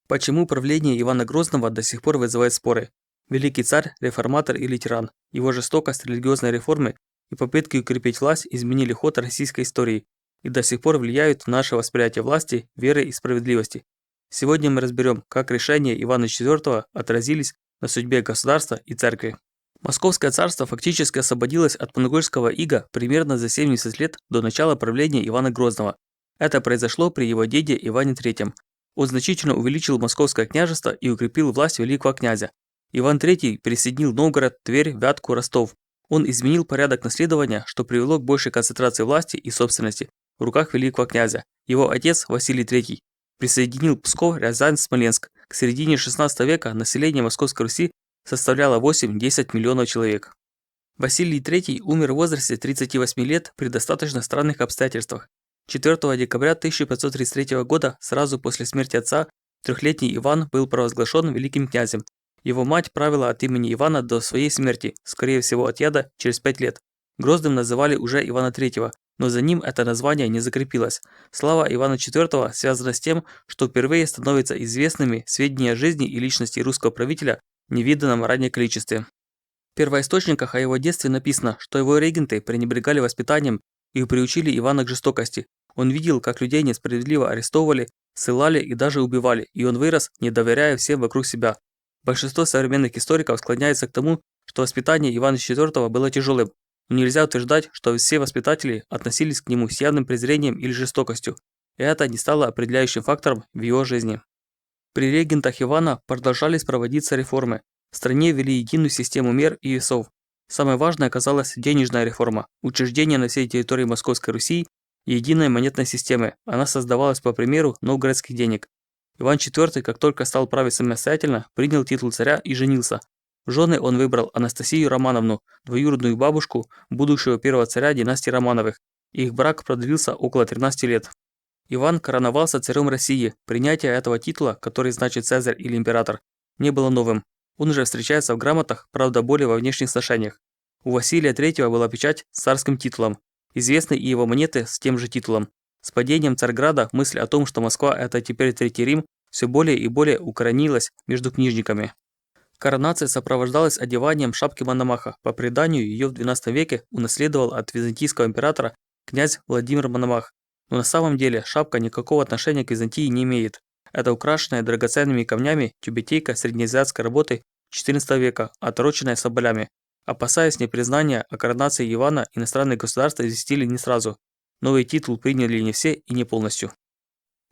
Почему правление Ивана Грозного до сих пор вызывает споры? Великий царь, реформатор или тиран? Его жестокость, религиозные реформы и попытки укрепить власть изменили ход российской истории и до сих пор влияют на наше восприятие власти, веры и справедливости. Сегодня мы разберем, как решения Ивана IV отразились на судьбе государства и церкви. Московское царство фактически освободилось от монгольского ига примерно за 70 лет до начала правления Ивана Грозного. Это произошло при его деде Иване III. Он значительно увеличил московское княжество и укрепил власть великого князя. Иван III присоединил Новгород, Тверь, Вятку, Ростов. Он изменил порядок наследования, что привело к большей концентрации власти и собственности в руках великого князя. Его отец, Василий III, присоединил Псков, Рязань, Смоленск. К середине XVI века население Московской Руси составляло 8-10 миллионов человек. Василий III умер в возрасте 38 лет при достаточно странных обстоятельствах. 4 декабря 1533 года, сразу после смерти отца, трехлетний Иван был провозглашен великим князем. Его мать правила от имени Ивана до своей смерти, скорее всего от яда, через 5 лет. Грозным называли уже Ивана III, но за ним это название не закрепилось. Слава Ивана IV связана с тем, что впервые становятся известными сведения о жизни и личности русского правителя в невиданном ранее количестве. В первоисточниках о его детстве написано, что его регенты пренебрегали воспитанием и приучили Ивана к жестокости. Он видел, как людей несправедливо арестовывали, ссылали и даже убивали, и он вырос, не доверяя всем вокруг себя. Большинство современных историков склоняется к тому, что воспитание Ивана IV было тяжелым, но нельзя утверждать, что все воспитатели относились к нему с явным презрением или жестокостью, и это не стало определяющим фактором в его жизни. При регентах Ивана продолжались проводиться реформы. В стране ввели единую систему мер и весов. Самой важной оказалась денежная реформа, учреждение на всей территории Московской Руси единой монетной системы. Она создавалась по примеру новгородских денег. Иван IV, как только стал править самостоятельно, принял титул царя и женился. В жены он выбрал Анастасию Романовну, двоюродную бабушку будущего первого царя династии Романовых. Их брак продлился около 13 лет. Иван короновался царем России. Принятие этого титула, который значит цезарь или император, не было новым. Он уже встречается в грамотах, правда более во внешних сношениях. У Василия III была печать с царским титулом. Известны и его монеты с тем же титулом. С падением Царьграда мысль о том, что Москва – это теперь Третий Рим, все более и более укоренилась между книжниками. Коронация сопровождалась одеванием шапки Мономаха. По преданию, ее в XII веке унаследовал от византийского императора князь Владимир Мономах. Но на самом деле шапка никакого отношения к Византии не имеет. Это украшенная драгоценными камнями тюбетейка среднеазиатской работы XIV века, отороченная соболями. Опасаясь непризнания о коронации Ивана, иностранные государства известили не сразу. Новый титул приняли не все и не полностью.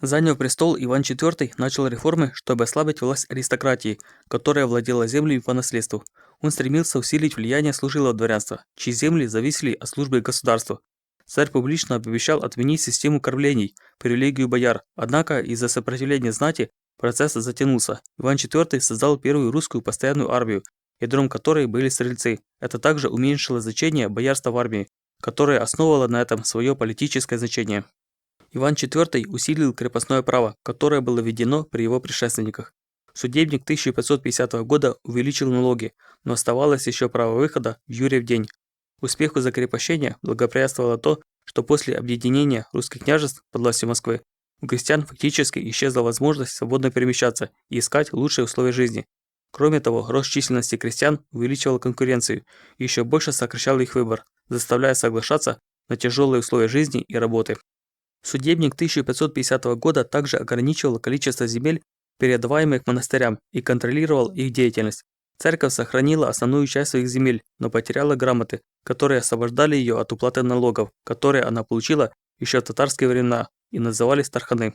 Заняв престол, Иван IV начал реформы, чтобы ослабить власть аристократии, которая владела землями по наследству. Он стремился усилить влияние служилого дворянства, чьи земли зависели от службы государства. Царь публично пообещал отменить систему кормлений, привилегию бояр, однако из-за сопротивления знати процесс затянулся. Иван IV создал первую русскую постоянную армию, ядром которой были стрельцы. Это также уменьшило значение боярства в армии, которое основывало на этом свое политическое значение. Иван IV усилил крепостное право, которое было введено при его предшественниках. Судебник 1550 года увеличил налоги, но оставалось еще право выхода в Юрьев день. Успеху закрепощения благоприятствовало то, что после объединения русских княжеств под властью Москвы у крестьян фактически исчезла возможность свободно перемещаться и искать лучшие условия жизни. Кроме того, рост численности крестьян увеличивал конкуренцию и еще больше сокращал их выбор, заставляя соглашаться на тяжелые условия жизни и работы. Судебник 1550 года также ограничивал количество земель, передаваемых монастырям, и контролировал их деятельность. Церковь сохранила основную часть своих земель, но потеряла грамоты, которые освобождали ее от уплаты налогов, которые она получила еще в татарские времена и назывались тарханы.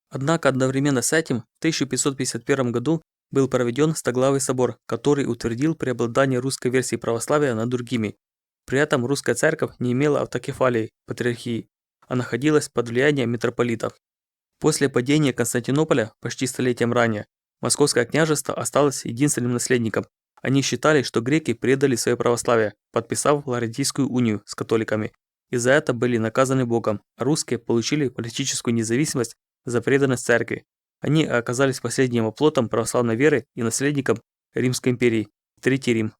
Однако одновременно с этим в 1551 году был проведен Стоглавый собор, который утвердил преобладание русской версии православия над другими. При этом русская церковь не имела автокефалии, патриархии, а находилась под влиянием митрополита. После падения Константинополя, почти столетием ранее, Московское княжество осталось единственным наследником. Они считали, что греки предали свое православие, подписав Лаврентийскую унию с католиками, и за это были наказаны Богом, а русские получили политическую независимость за преданность церкви. Они оказались последним оплотом православной веры и наследником Римской империи, Третий Рим.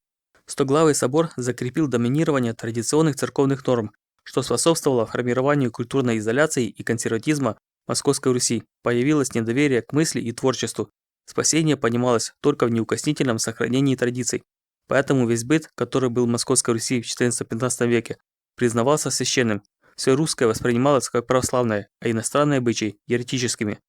Стоглавый собор закрепил доминирование традиционных церковных норм, что способствовало формированию культурной изоляции и консерватизма Московской Руси, появилось недоверие к мысли и творчеству. Спасение понималось только в неукоснительном сохранении традиций. Поэтому весь быт, который был в Московской Руси в XIV-XV веке, признавался священным. Все русское воспринималось как православное, а иностранные обычаи – еретическими.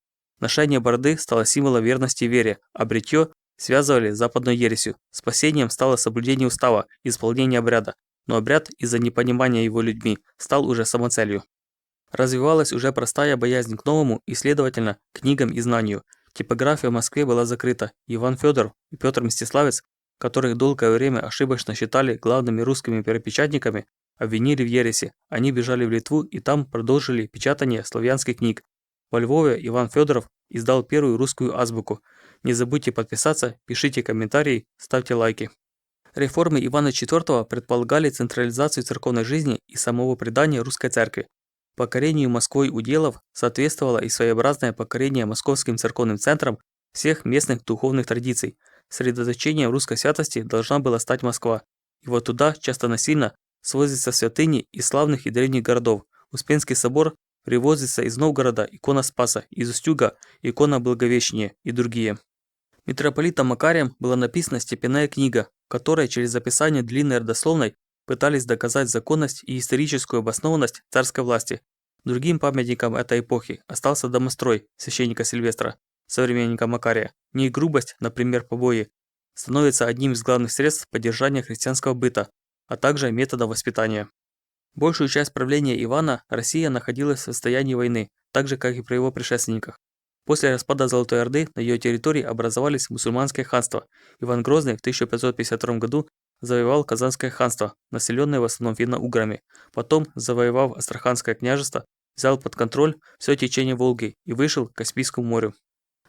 Ношение бороды стало символом верности и вере, а бритье связывали с западной ересью. Спасением стало соблюдение устава и исполнение обряда, но обряд из-за непонимания его людьми стал уже самоцелью. Развивалась уже простая боязнь к новому и, следовательно, к книгам и знанию. Типография в Москве была закрыта. Иван Федоров и Петр Мстиславец, которых долгое время ошибочно считали главными русскими первопечатниками, обвинили в ереси. Они бежали в Литву и там продолжили печатание славянских книг. Во Львове Иван Федоров издал первую русскую азбуку. Не забудьте подписаться, пишите комментарии, ставьте лайки. Реформы Ивана IV предполагали централизацию церковной жизни и самого предания русской церкви. Покорению Москвой уделов соответствовало и своеобразное покорение московским церковным центрам всех местных духовных традиций. Средоточением русской святости должна была стать Москва. И вот туда часто насильно свозятся святыни из славных и древних городов. Успенский собор привозится из Новгорода икона Спаса, из Устюга икона Благовещения и другие. Митрополитом Макарием была написана степенная книга, в которой через описание длинной родословной пытались доказать законность и историческую обоснованность царской власти. Другим памятником этой эпохи остался домострой священника Сильвестра, современника Макария. В ней грубость, например, побои, становится одним из главных средств поддержания христианского быта, а также методом воспитания. Большую часть правления Ивана Россия находилась в состоянии войны, так же, как и при его предшественниках. После распада Золотой Орды на ее территории образовались мусульманские ханства. Иван Грозный в 1552 году завоевал Казанское ханство, населенное в основном финно-уграми. Потом, завоевав Астраханское княжество, взял под контроль все течение Волги и вышел к Каспийскому морю.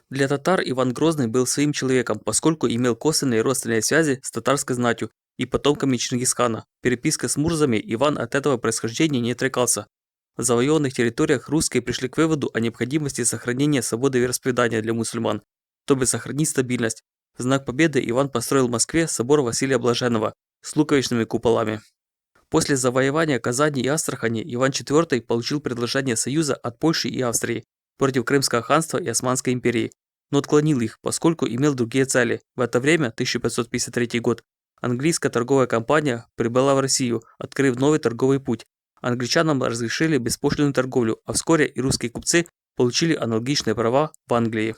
Для татар Иван Грозный был своим человеком, поскольку имел косвенные родственные связи с татарской знатью и потомками Чингисхана. Перепиской с мурзами Иван от этого происхождения не отрекался. В завоеванных территориях русские пришли к выводу о необходимости сохранения свободы вероисповедания для мусульман, чтобы сохранить стабильность. В знак победы Иван построил в Москве собор Василия Блаженного с луковичными куполами. После завоевания Казани и Астрахани Иван IV получил предложение союза от Польши и Австрии против Крымского ханства и Османской империи, но отклонил их, поскольку имел другие цели. В это время, 1553 год, английская торговая компания прибыла в Россию, открыв новый торговый путь. Англичанам разрешили беспошлинную торговлю, а вскоре и русские купцы получили аналогичные права в Англии.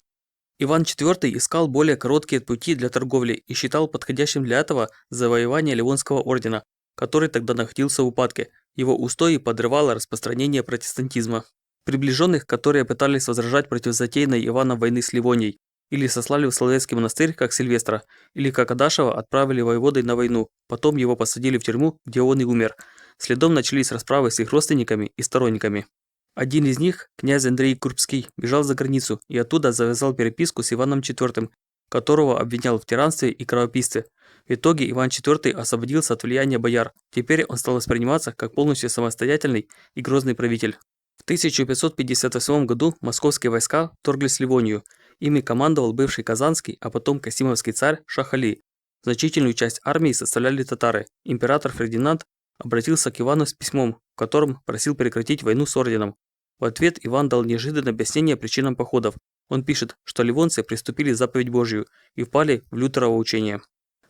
Иван IV искал более короткие пути для торговли и считал подходящим для этого завоевание Ливонского ордена, который тогда находился в упадке. Его устои подрывало распространение протестантизма. Приближенных, которые пытались возражать против затеянной Иваном войны с Ливонией, или сослали в Соловецкий монастырь, как Сильвестра, или как Адашева отправили воеводой на войну, потом его посадили в тюрьму, где он и умер. Следом начались расправы с их родственниками и сторонниками. Один из них, князь Андрей Курбский, бежал за границу и оттуда завязал переписку с Иваном IV, которого обвинял в тиранстве и кровопийстве. В итоге Иван IV освободился от влияния бояр. Теперь он стал восприниматься как полностью самостоятельный и грозный правитель. В 1558 году московские войска вторглись в Ливонию. Ими командовал бывший казанский, а потом касимовский царь Шах-Али. Значительную часть армии составляли татары. Император Фердинанд обратился к Ивану с письмом, в котором просил прекратить войну с орденом. В ответ Иван дал неожиданное объяснение причинам походов. Он пишет, что ливонцы приступили заповедь Божью и впали в Лютерово учение.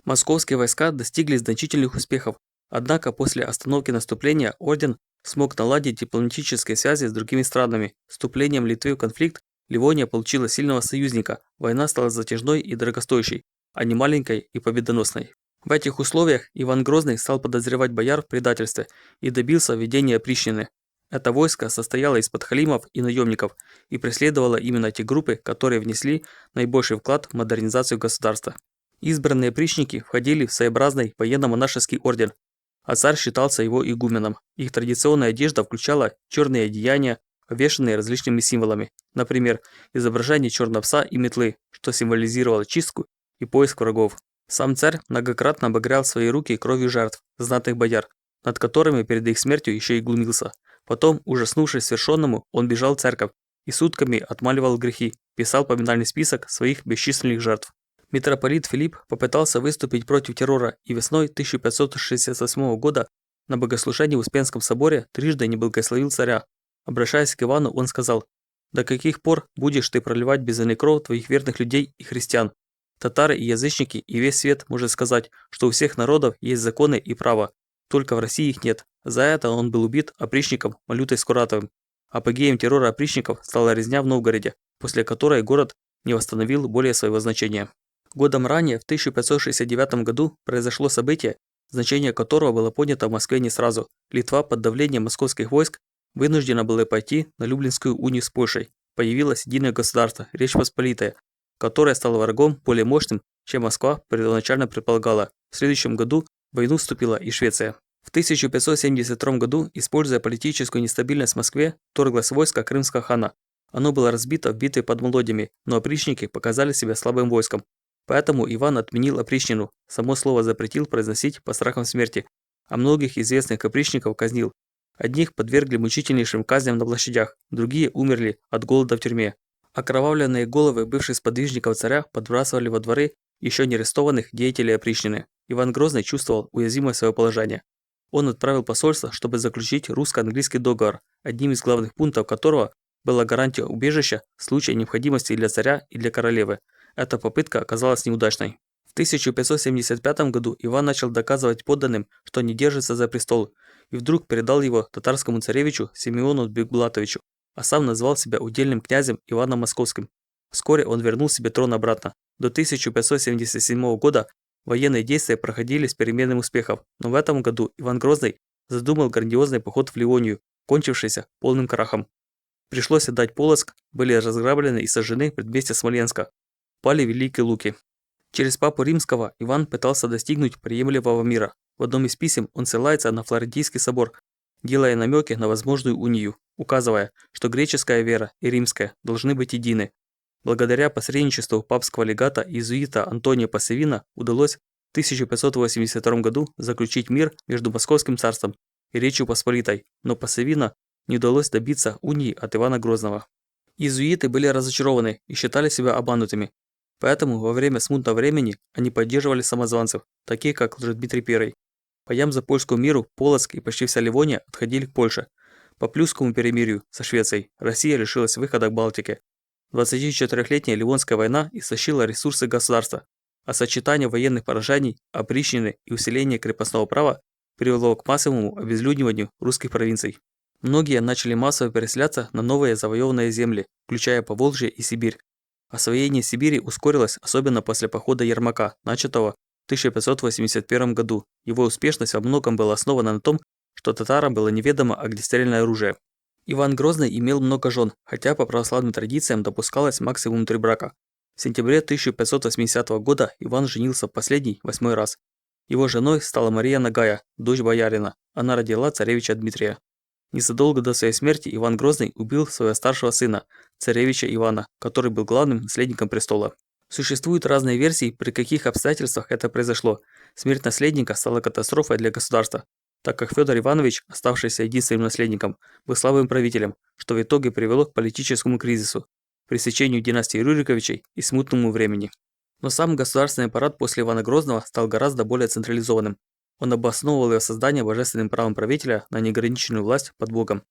Московские войска достигли значительных успехов, однако после остановки наступления орден смог наладить дипломатические связи с другими странами. С вступлением Литвы в конфликт Ливония получила сильного союзника, война стала затяжной и дорогостоящей, а не маленькой и победоносной. В этих условиях Иван Грозный стал подозревать бояр в предательстве и добился введения опричнины. Это войско состояло из подхалимов и наемников и преследовало именно те группы, которые внесли наибольший вклад в модернизацию государства. Избранные опричники входили в своеобразный военно-монашеский орден, а царь считался его игуменом. Их традиционная одежда включала черные одеяния, увешанные различными символами, например, изображение черного пса и метлы, что символизировало чистку и поиск врагов. Сам царь многократно обогрял свои руки кровью жертв, знатных бояр, над которыми перед их смертью еще и глумился. Потом, ужаснувшись свершенному, он бежал в церковь и сутками отмаливал грехи, писал поминальный список своих бесчисленных жертв. Митрополит Филипп попытался выступить против террора и весной 1568 года на богослужении в Успенском соборе трижды не благословил царя. Обращаясь к Ивану, он сказал: До каких пор будешь ты проливать без вины кровь твоих верных людей и христиан? Татары и язычники и весь свет может сказать, что у всех народов есть законы и права, только в России их нет. За это он был убит опричником Малютой Скуратовым. Апогеем террора опричников стала резня в Новгороде, после которой город не восстановил более своего значения. Годом ранее, в 1569 году, произошло событие, значение которого было понято в Москве не сразу. Литва под давлением московских войск вынуждена была пойти на Люблинскую унию с Польшей. Появилось единое государство, Речь Посполитая, которое стало врагом более мощным, чем Москва первоначально предполагала. В следующем году в войну вступила и Швеция. В 1572 году, используя политическую нестабильность в Москве, вторглось войско крымского хана. Оно было разбито в битве под Молодями, но опричники показали себя слабым войском. Поэтому Иван отменил опричнину, само слово запретил произносить по страхам смерти, а многих известных опричников казнил. Одних подвергли мучительнейшим казням на площадях, другие умерли от голода в тюрьме. Окровавленные головы бывших сподвижников царя подбрасывали во дворы еще не арестованных деятелей опричнины. Иван Грозный чувствовал уязвимое свое положение. Он отправил посольство, чтобы заключить русско-английский договор, одним из главных пунктов которого была гарантия убежища в случае необходимости для царя и для королевы. Эта попытка оказалась неудачной. В 1575 году Иван начал доказывать подданным, что не держится за престол, и вдруг передал его татарскому царевичу Симеону Бекбулатовичу, а сам назвал себя удельным князем Иваном Московским. Вскоре он вернул себе трон обратно. До 1577 года военные действия проходили с переменным успехом, но в этом году Иван Грозный задумал грандиозный поход в Ливонию, кончившийся полным крахом. Пришлось отдать Полоцк, были разграблены и сожжены предместья Смоленска. Пали Великие Луки. Через Папу Римского Иван пытался достигнуть приемлемого мира. В одном из писем он ссылается на Флорентийский собор, делая намеки на возможную унию, указывая, что греческая вера и римская должны быть едины. Благодаря посредничеству папского легата иезуита Антония Пассивина удалось в 1582 году заключить мир между Московским царством и Речью Посполитой, но Пассивина не удалось добиться унии от Ивана Грозного. Иезуиты были разочарованы и считали себя обманутыми, поэтому во время смутного времени они поддерживали самозванцев, таких как Лжедмитрий I. По Ямзо-Польскому миру Полоцк и почти вся Ливония отходили к Польше. По Плюсскому перемирию со Швецией Россия лишилась выхода к Балтике. 24-летняя Ливонская война истощила ресурсы государства, а сочетание военных поражений, опричнины и усиления крепостного права привело к массовому обезлюдиванию русских провинций. Многие начали массово переселяться на новые завоеванные земли, включая Поволжье и Сибирь. Освоение Сибири ускорилось особенно после похода Ермака, начатого в 1581 году. Его успешность во многом была основана на том, что татарам было неведомо огнестрельное оружие. Иван Грозный имел много жен, хотя по православным традициям допускалось максимум 3 брака. В сентябре 1580 года Иван женился в последний, 8-й раз. Его женой стала Мария Нагая, дочь боярина. Она родила царевича Дмитрия. Незадолго до своей смерти Иван Грозный убил своего старшего сына, царевича Ивана, который был главным наследником престола. Существуют разные версии, при каких обстоятельствах это произошло. Смерть наследника стала катастрофой для государства, так как Федор Иванович, оставшийся единственным наследником, был слабым правителем, что в итоге привело к политическому кризису, пресечению династии Рюриковичей и смутному времени. Но сам государственный аппарат после Ивана Грозного стал гораздо более централизованным. Он обосновывал его создание божественным правом правителя на неограниченную власть под Богом.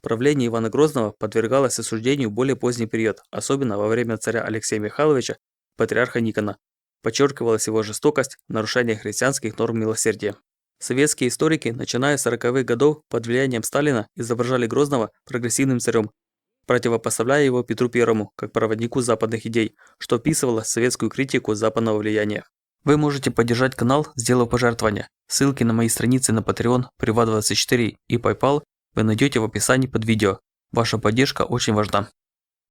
Правление Ивана Грозного подвергалось осуждению в более поздний период, особенно во время царя Алексея Михайловича, патриарха Никона. Подчеркивалась его жестокость, нарушение христианских норм милосердия. Советские историки, начиная с 40-х годов, под влиянием Сталина изображали Грозного прогрессивным царем, противопоставляя его Петру I как проводнику западных идей, что вписывало советскую критику западного влияния. Вы можете поддержать канал, сделав пожертвование. Ссылки на мои страницы на Patreon, Privat24 и PayPal вы найдете в описании под видео. Ваша поддержка очень важна.